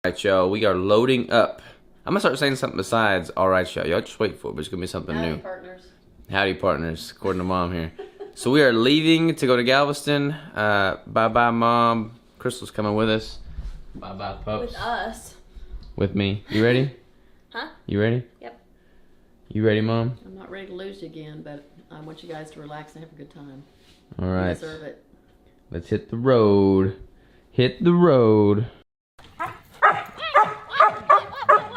Alright, y'all, we are loading up. I'm gonna start saying something besides alright, y'all. Y'all just wait for it, but it's gonna be something new. Partners. Howdy, partners, according to Mom here. So we are leaving to go to Galveston. Bye-bye, Mom. Crystal's coming with us. Bye-bye, pups. With us. With me. You ready? Huh? You ready? Yep. You ready, Mom? I'm not ready to lose you again, but I want you guys to relax and have a good time. Alright. You deserve it. Let's hit the road. Hit the road.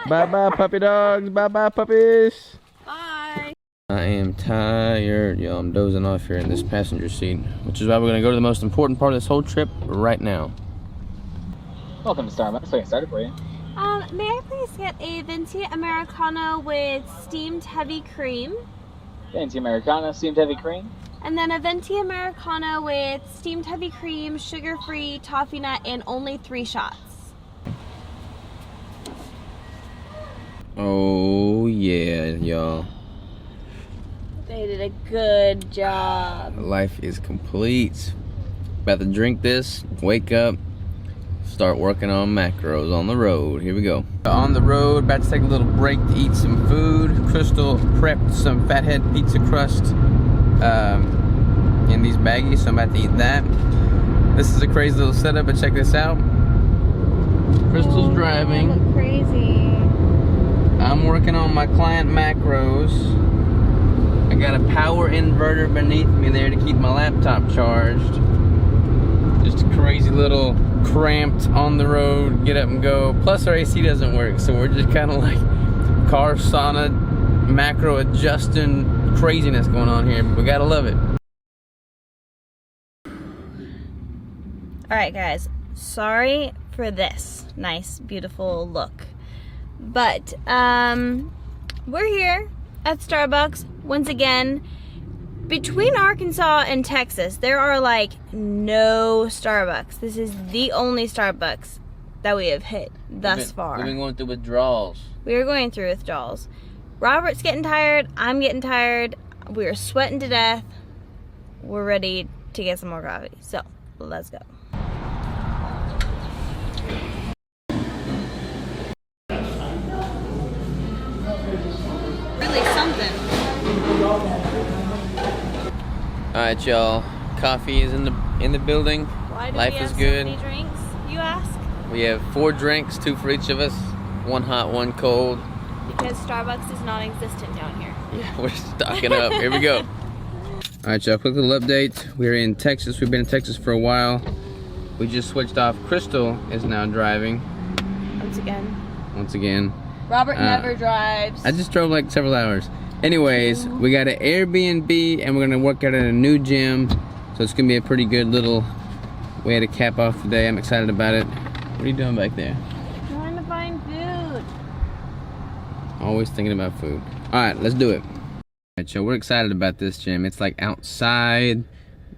Bye-bye, puppy dogs. Bye-bye, puppies. Bye. I am tired. Yo, I'm dozing off here in this passenger seat, which is why we're going to go to the most important part of this whole trip right now. Welcome to Starbucks. So I can start it for you. May I please get a venti Americano with steamed heavy cream? Venti Americano, steamed heavy cream. And then a venti Americano with steamed heavy cream, sugar-free, toffee nut, and only 3 shots. Oh, yeah, y'all. They did a good job. Life is complete. About to drink this, wake up, start working on macros on the road. Here we go. On the road, about to take a little break to eat some food. Crystal prepped some Fathead pizza crust in these baggies, so I'm about to eat that. This is a crazy little setup, but check this out. Crystal's driving. They look crazy. I'm working on my client macros. I got a power inverter beneath me there to keep my laptop charged. Just a crazy little cramped on the road, get up and go. Plus our AC doesn't work, so we're just kind of like car sauna, macro adjusting craziness going on here. We gotta love it. Alright guys, sorry for this nice, beautiful look. But, we're here at Starbucks once again. Between Arkansas and Texas, there are like no Starbucks. This is the only Starbucks that we have hit thus far. We've been going through withdrawals. We are going through withdrawals. Robert's getting tired. I'm getting tired. We are sweating to death. We're ready to get some more coffee. So, let's go. Really something. Alright, y'all. Coffee is in the building. Why do Life we is have good. so many drinks, you ask? We have 4 drinks, 2 for each of us. 1 hot, 1 cold. Because Starbucks is non-existent down here. Yeah, we're stocking up. Here we go. Alright, y'all, quick little update. We're in Texas. We've been in Texas for a while. We just switched off. Crystal is now driving. Once again. Robert never drives. I just drove like several hours. Anyways, we got an Air BnB and we're gonna work out at a new gym. So it's gonna be a pretty good little way to cap off the day. I'm excited about it. What are you doing back there? Trying to find food. Always thinking about food. Alright, let's do it. Alright, so we're excited about this gym. It's like outside.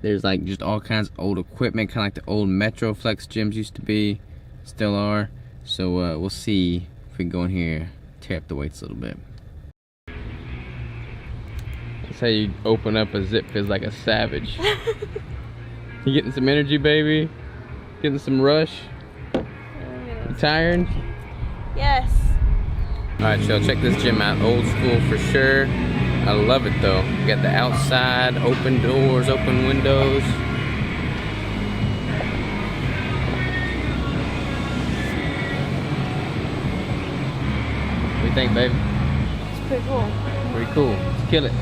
There's like just all kinds of old equipment, kind of like the old Metroflex gyms used to be. Still are. So we'll see if we can go in here, tear up the weights a little bit. That's how you open up a zip fizz like a savage. You getting some energy, baby? Getting some rush? You tired? Yes. Alright, y'all, check this gym out. Old school for sure. I love it though. You got the outside, open doors, open windows. What do you think, baby? It's pretty cool. Pretty cool. Let's kill it.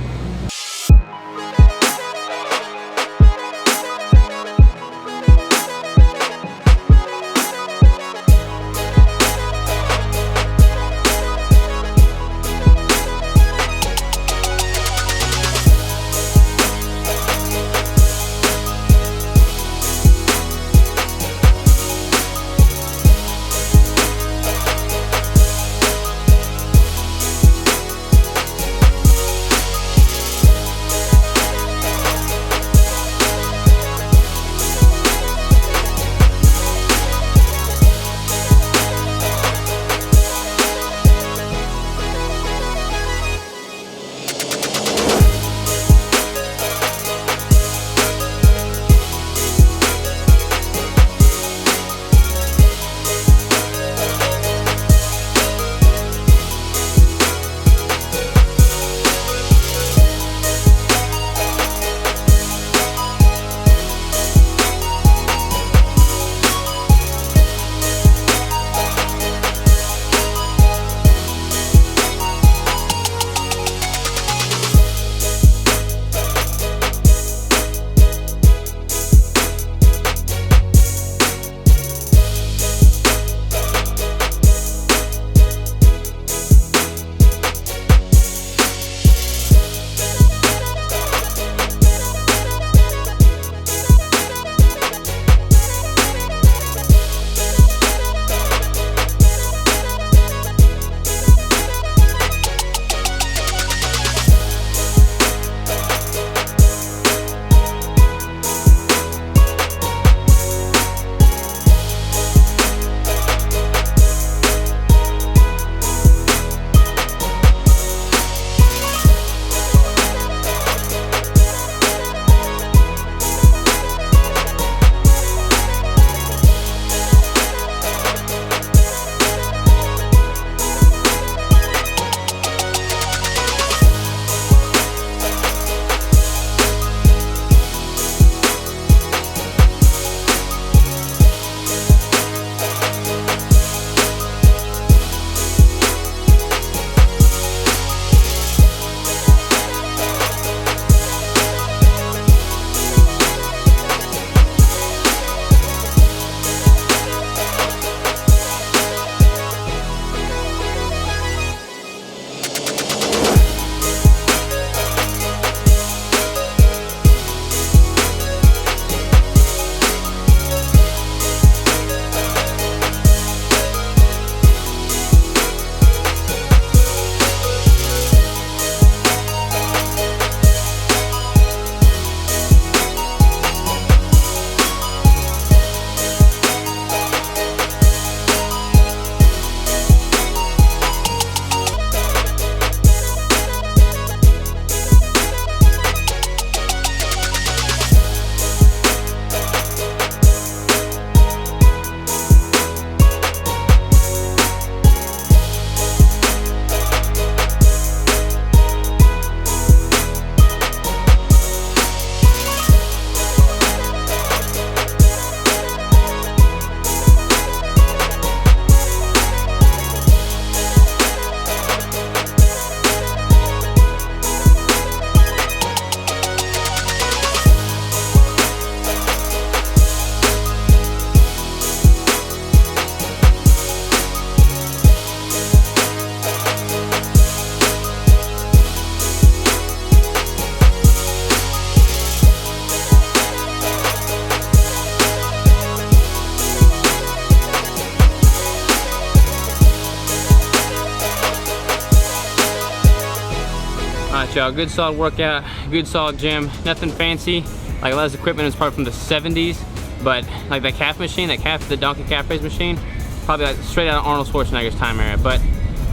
y'all, good solid workout, good solid gym, nothing fancy. Like a lot of this equipment is probably from the 70s, but like that calf machine, the donkey calf raise machine, probably like straight out of Arnold Schwarzenegger's time era. But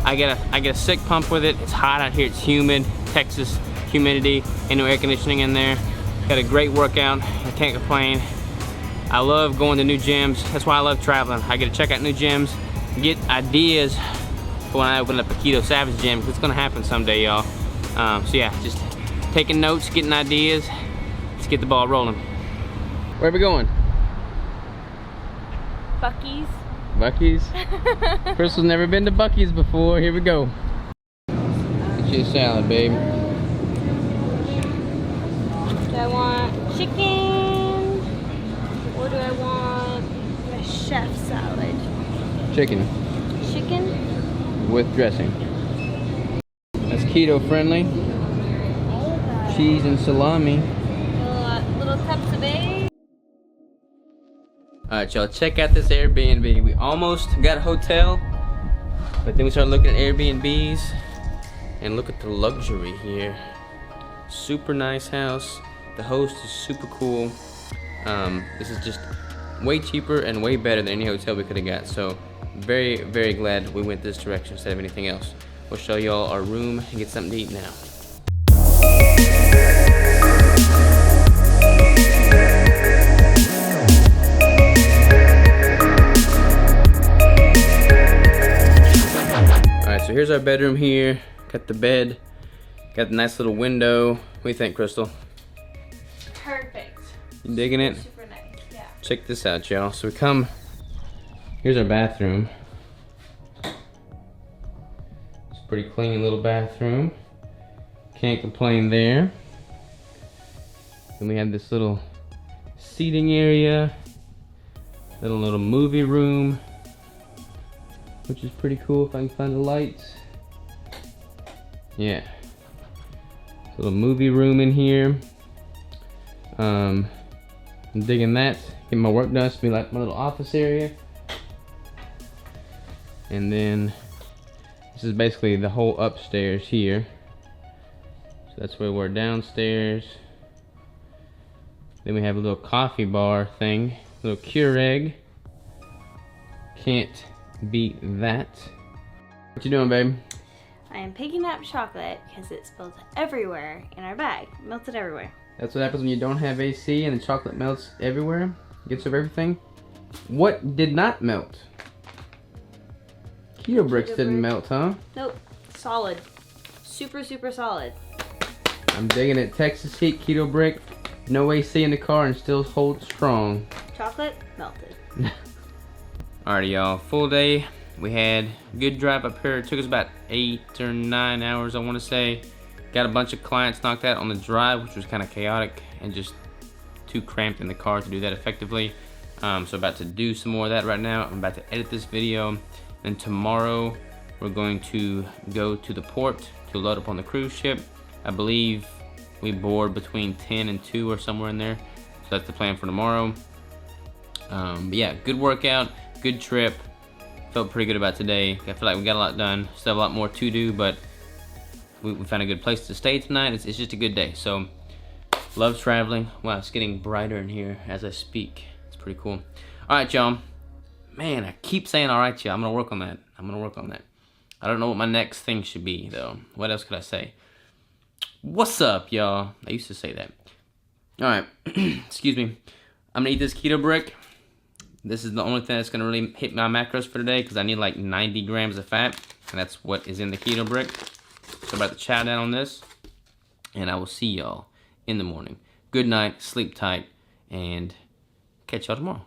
I get a sick pump with it. It's hot out here, it's humid, Texas humidity, ain't no air conditioning in there. Got a great workout, I can't complain. I love going to new gyms, that's why I love traveling. I get to check out new gyms, get ideas for when I open up a Keto Savage gym, because it's gonna happen someday, y'all. So yeah, just taking notes, getting ideas. Let's get the ball rolling. Where are we going? Buc-ee's. Buc-ee's? Crystal's never been to Buc-ee's before. Here we go. Get you a salad, babe. Do I want chicken? Or do I want a chef salad? Chicken. Chicken? With dressing. That's keto friendly. Cheese and salami. Little cups of eggs. Alright, y'all, check out this Air BnB. We almost got a hotel, but then we started looking at Airbnbs, and look at the luxury here. Super nice house. The host is super cool. This is just way cheaper and way better than any hotel we could have got. So very, very glad we went this direction instead of anything else. We'll show y'all our room and get something to eat now. Alright, so here's our bedroom here. Got the bed, got the nice little window. What do you think, Crystal? Perfect. You digging it? Super nice, yeah. Check this out, y'all. So we come, here's our bathroom. It's a pretty clean little bathroom. Can't complain there. Then we have this little seating area, little movie room, which is pretty cool if I can find the lights. Yeah. Little movie room in here. I'm digging that. Get my work done. It's gonna be like my little office area. And then this is basically the whole upstairs here. So that's where we're downstairs. Then we have a little coffee bar thing, a little Keurig. Can't beat that. What you doing, babe? I am picking up chocolate because it spilled everywhere in our bag. Melted everywhere. That's what happens when you don't have AC and the chocolate melts everywhere. Gets over everything. What did not melt? Keto bricks didn't melt, huh? Nope. Solid. Super, super solid. I'm digging it. Texas heat keto brick. No AC in the car and still holds strong. Chocolate melted. Alrighty, y'all. Full day. We had a good drive up here. It took us about 8 or 9 hours, I want to say. Got a bunch of clients knocked out on the drive, which was kind of chaotic and just too cramped in the car to do that effectively. So about to do some more of that right now. I'm about to edit this video. And tomorrow we're going to go to the port to load up on the cruise ship. I believe we board between 10 and 2 or somewhere in there. So that's the plan for tomorrow. But yeah, good workout, good trip. Felt pretty good about today. I feel like we got a lot done. Still have a lot more to do, but we found a good place to stay tonight. It's just a good day. So, love traveling. Wow, it's getting brighter in here as I speak. It's pretty cool. All right, y'all. Man, I keep saying all right, y'all. I'm gonna work on that. I don't know what my next thing should be, though. What else could I say? What's up, y'all? I used to say that. All right, excuse me. I'm gonna eat this keto brick. This is the only thing that's gonna really hit my macros for today because I need like 90 grams of fat, and that's what is in the keto brick. So I'm about to chow down on this, and I will see y'all in the morning. Good night, sleep tight, and catch y'all tomorrow.